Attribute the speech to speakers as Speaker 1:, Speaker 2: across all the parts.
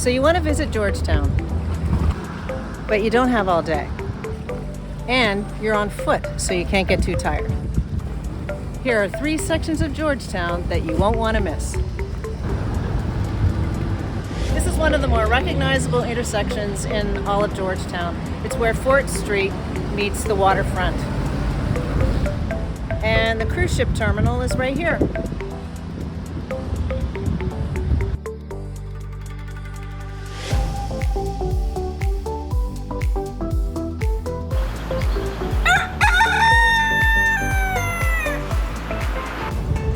Speaker 1: So you want to visit Georgetown, but you don't have all day. And you're on foot, so you can't get too tired. Here are 3 sections of Georgetown that you won't want to miss. This is one of the more recognizable intersections in all of Georgetown. It's where Fort Street meets the waterfront. And the cruise ship terminal is right here.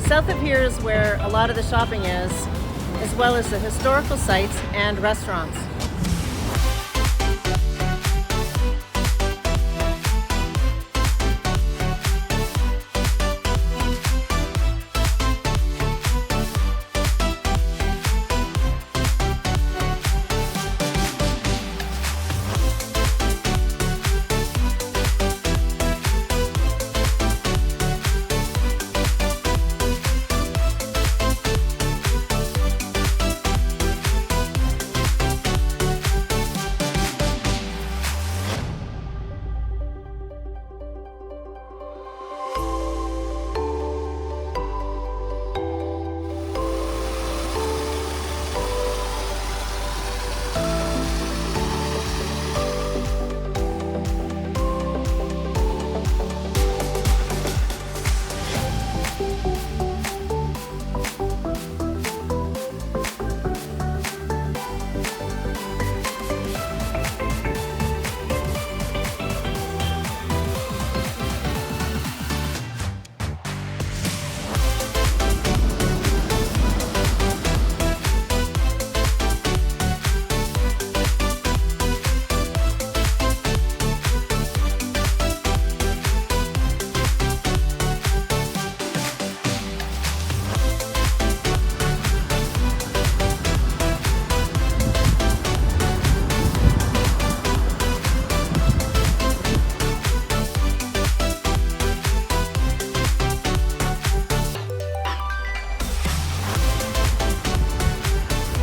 Speaker 1: South of here is where a lot of the shopping is, as well as the historical sites and restaurants.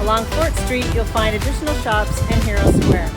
Speaker 1: Along Fort Street, you'll find additional shops and Hero Square.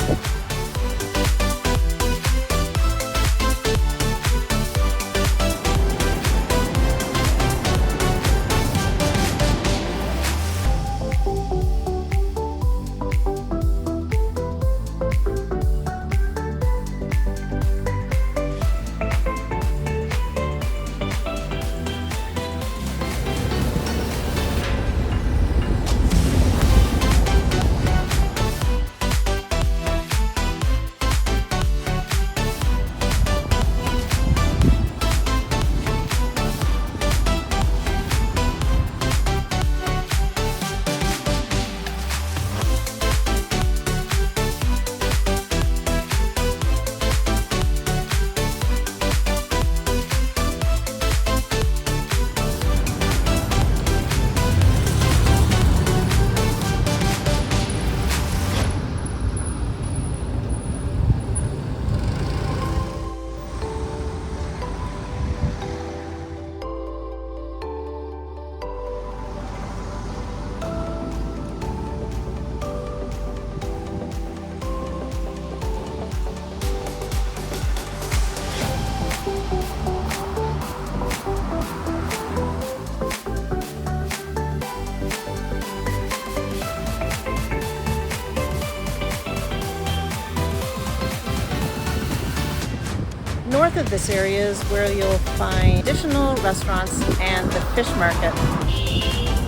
Speaker 1: North of this area is where you'll find additional restaurants and the fish market.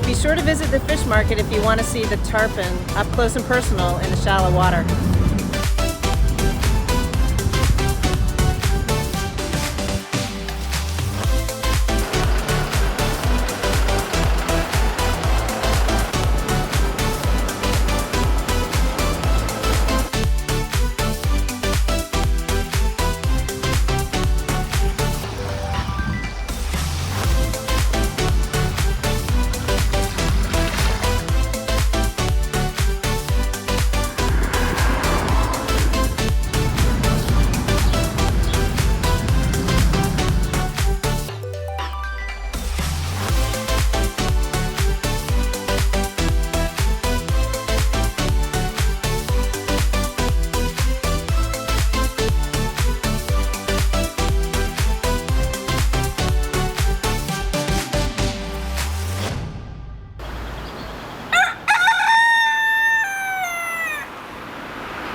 Speaker 1: Be sure to visit the fish market if you want to see the tarpon up close and personal in the shallow water.